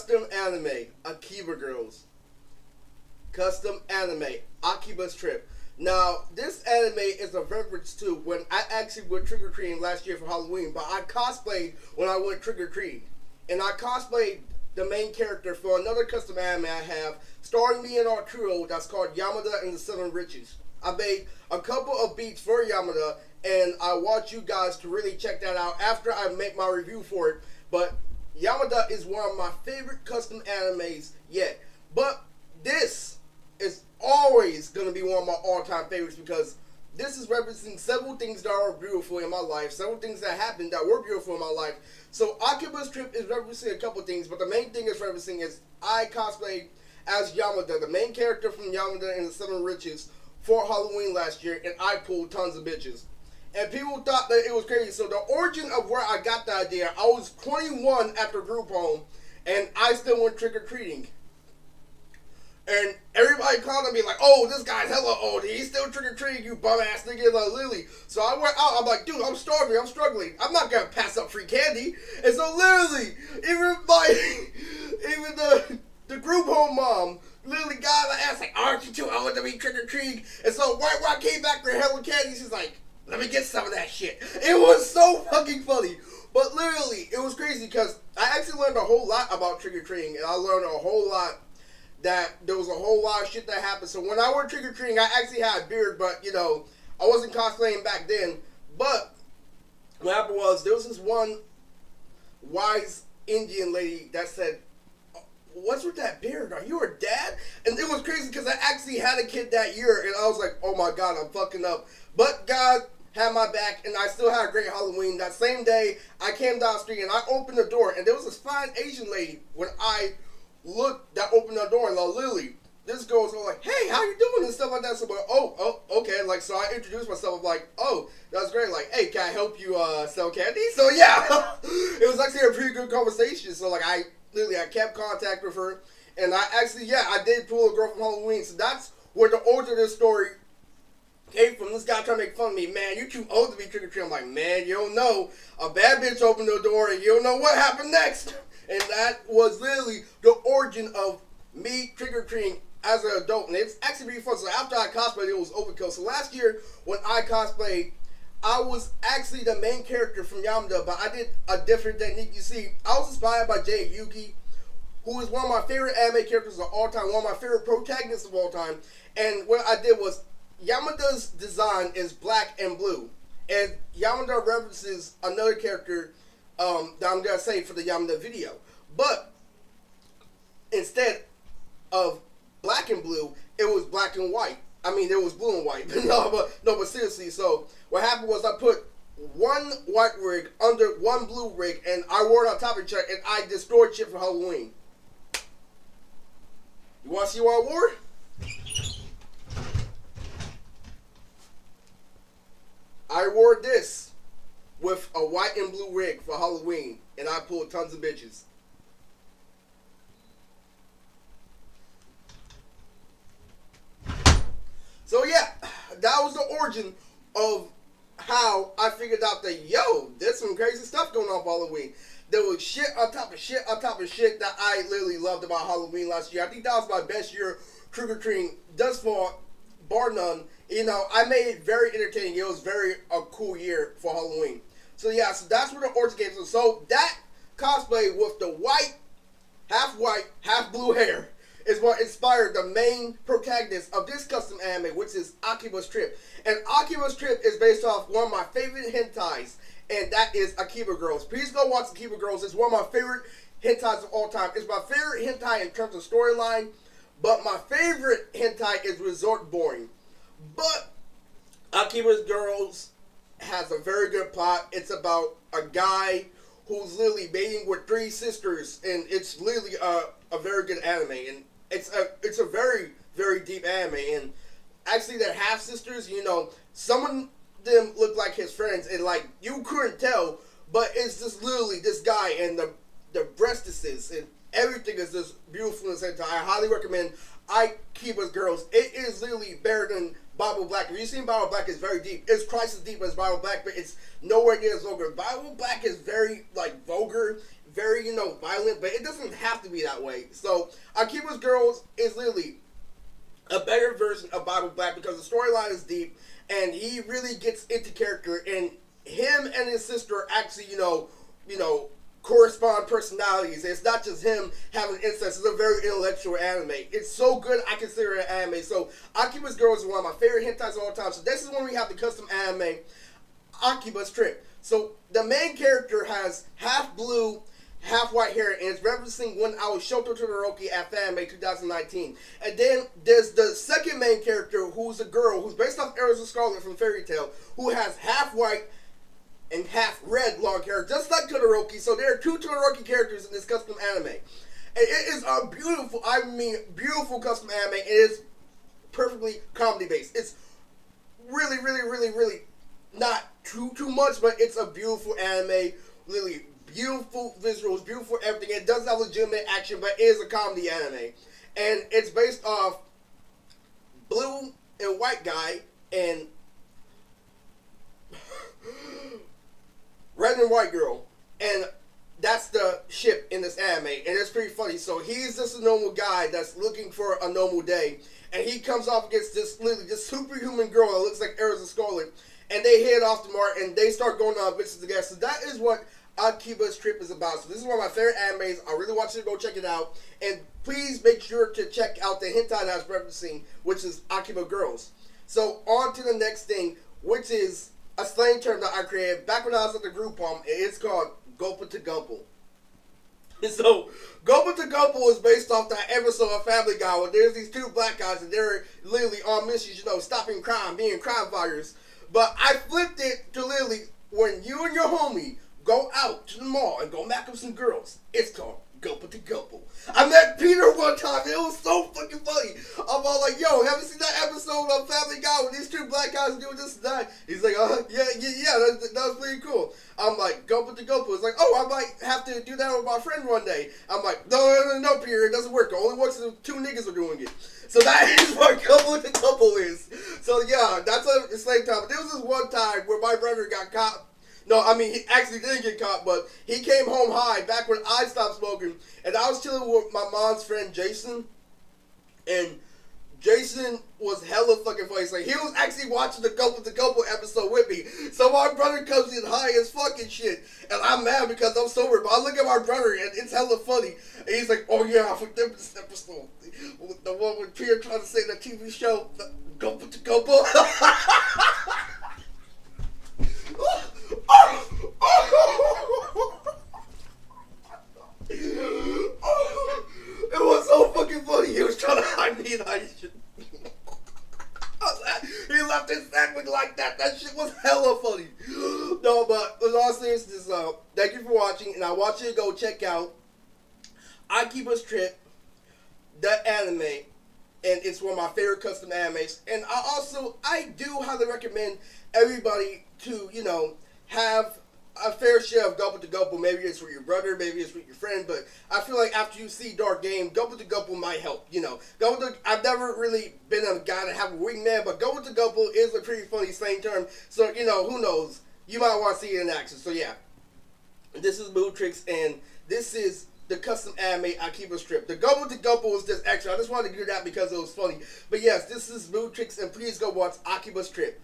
Custom anime, Akiba girls. Custom anime, Akiba's trip. Now, this anime is a reference to when I actually went trick-or-treating last year for Halloween, but I cosplayed when I went trick-or-treating. And I cosplayed the main character for another custom anime I have, starring me in our trio that's called Yamada and the Seven Riches. I made a couple of beats for Yamada, and I want you guys to really check that out after I make my review for it. But Yamada is one of my favorite custom animes yet. But this is always going to be one of my all-time favorites because this is referencing several things that are beautiful in my life, several things that happened that were beautiful in my life. So Akiba's trip is referencing a couple things, but the main thing it's referencing is I cosplayed as Yamada, the main character from Yamada and the Seven Riches, for Halloween last year, and I pulled tons of bitches. And people thought that it was crazy. So the origin of where I got the idea, I was 21 at the group home, and I still went trick-or-treating. And everybody called on me like, oh, this guy's hella old. He's still trick-or-treating, you bum-ass nigga, like Lily. So I went out. I'm like, dude, I'm starving. I'm struggling. I'm not going to pass up free candy. And so literally, even the group home mom literally got my ass like, aren't you too old to be trick-or-treating? And so right when I came back for hella candy, she's like, let me get some of that shit. It was so fucking funny. But literally, it was crazy because I actually learned a whole lot about trick-or-treating. And I learned a whole lot that there was a whole lot of shit that happened. So when I went trick-or-treating, I actually had a beard, but, you know, I wasn't cosplaying back then. But what happened was there was this one wise Indian lady that said, what's with that beard? Are you her dad? And it was crazy because I actually had a kid that year, and I was like, oh my God, I'm fucking up. But God had my back, and I still had a great Halloween. That same day, I came down the street, and I opened the door, and there was this fine Asian lady when I looked that opened the door, and Lily, this girl was like, hey, how you doing, and stuff like that. So I'm like, oh, okay. Like, so I introduced myself. I'm like, oh, that's great. Like, hey, can I help you sell candy? So yeah, it was actually a pretty good conversation. So like, I kept contact with her, and I did pull a girl from Halloween. So that's where the origin of this story came from. This guy trying to make fun of me. Man, you're too old to be trick-or-treating. I'm like, man, you don't know. A bad bitch opened the door, and you don't know what happened next. And that was literally the origin of me trick-or-treating as an adult. And it's actually pretty fun. So after I cosplayed, it was overkill. So last year, when I cosplayed, I was actually the main character from Yamada, but I did a different technique. You see, I was inspired by Jay Yuki, who is one of my favorite anime characters of all time, one of my favorite protagonists of all time. And what I did was, Yamada's design is black and blue. And Yamada references another character that I'm going to say for the Yamada video. But instead of black and blue, it was black and white. I mean, it was blue and white. But seriously, so what happened was I put one white rig under one blue rig, and I wore it on top of each other, and I destroyed shit for Halloween. You want to see what I wore? I wore this with a white and blue rig for Halloween, and I pulled tons of bitches. So yeah, that was the origin of how I figured out that, yo, there's some crazy stuff going on for Halloween. There was shit on top of shit on top of shit that I literally loved about Halloween last year. I think that was my best year trick-or-treating thus far, bar none. You know, I made it very entertaining. It was a cool year for Halloween. So yeah, so that's where the origin came from. So that cosplay with the white, half blue hair is what inspired the main protagonist of this custom anime, which is Akiba's Trip. And Akiba's Trip is based off one of my favorite hentais, and that is Akiba Girls. Please go watch Akiba Girls. It's one of my favorite hentais of all time. It's my favorite hentai in terms of storyline, but my favorite hentai is Resort Boring. But Akiba's Girls has a very good plot. It's about a guy who's literally mating with three sisters, and it's literally a very good anime, and it's a very, very deep anime. And actually, they're half sisters. You know, some of them look like his friends, and like you couldn't tell, but it's just literally this guy, and the breastises and everything is just beautiful in the same time. I highly recommend Akiba's Girls. It is literally better than Bible Black. If you've seen Bible Black, it's very deep. It's twice as deep as Bible Black, but it's nowhere near as vulgar. Bible Black is very, like, vulgar, very, violent, but it doesn't have to be that way. So Akiba's Girls is literally a better version of Bible Black because the storyline is deep and he really gets into character, and him and his sister are actually, correspond personalities. It's not just him having incest. It's a very intellectual anime. It's so good I consider it an anime. So Akiba's Girls is one of my favorite hentais of all time. So this is when we have the custom anime Akiba's Trip. So the main character has half blue, half white hair, and it's referencing when I was Shoto Todoroki at Fanmade 2019. And then there's the second main character, who's a girl, who's based off Arrows of Scarlet from Fairy Tail, who has half white and half red long hair, just like Todoroki. So there are two Todoroki characters in this custom anime. And it is a beautiful custom anime. It is perfectly comedy based. It's really, really, really, really not too much, but it's a beautiful anime. Really beautiful visuals, beautiful everything. It does have legitimate action, but it is a comedy anime. And it's based off blue and white guy and red and white girl. And that's the ship in this anime. And it's pretty funny. So he's just a normal guy that's looking for a normal day. And he comes off against this superhuman girl that looks like Arrows of Scarlet. And they head off to Mars and they start going on adventures together. So that is what Akiba's Trip is about. So this is one of my favorite animes. I really want you to go check it out. And please make sure to check out the hentai that I was referencing, which is Akiba Girls. So on to the next thing, which is a slang term that I created back when I was at the group home. It's called Gulpa to Gumple. So, Gulpa to Gumple is based off that episode of Family Guy where there's these two black guys and they're literally on missions, stopping crime, being crime fighters. But I flipped it to literally when you and your homie go out to the mall and go knock up some girls. It's called Gulpa to Gumple. I met Peter one time and it was so fucking funny. I'm all like, yo, haven't seen that episode of Family Guy where these two black guys doing this and that? He's like, yeah, that was pretty cool. I'm like, Gulpa to Gulpa. It's like, oh, I might have to do that with my friend one day. I'm like, no, Peter, it doesn't work. It only works if two niggas are doing it. So that is what Gulpa to Gulpa is. So yeah, that's a slang time. But there was this one time where my brother got caught. No, I mean, he actually didn't get caught, but he came home high back when I stopped smoking. And I was chilling with my mom's friend, Jason. And Jason was hella fucking funny. Like, he was actually watching the Gulpa to Gulpa episode with me. So my brother comes in high as fucking shit. And I'm mad because I'm sober. But I look at my brother and it's hella funny. And he's like, oh yeah, I forgot this episode. The one with Peter trying to say the TV show, Gulpa to Gulpa. It was so fucking funny. He was trying to hide me and I shit. He left his sandwich like that. That shit was hella funny. No, but in all seriousness, thank you for watching, and I want you to go check out Akiba's Trip, the anime, and it's one of my favorite custom animes. And I do highly recommend everybody to, have a fair share of Gulpa to Gulpa. Maybe it's with your brother, maybe it's with your friend, but I feel like after you see Dark Game, Gulpa to Gulpa might help, I've never really been a guy to have a wingman, but Gulpa to Gulpa is a pretty funny slang term, so, who knows, you might want to see it in action. So yeah, this is Mood Tricks, and this is the custom anime Akiba's Trip. The Gulpa to Gulpa was just extra. I just wanted to do that because it was funny. But yes, this is Mood Tricks, and please go watch Akiba's Trip.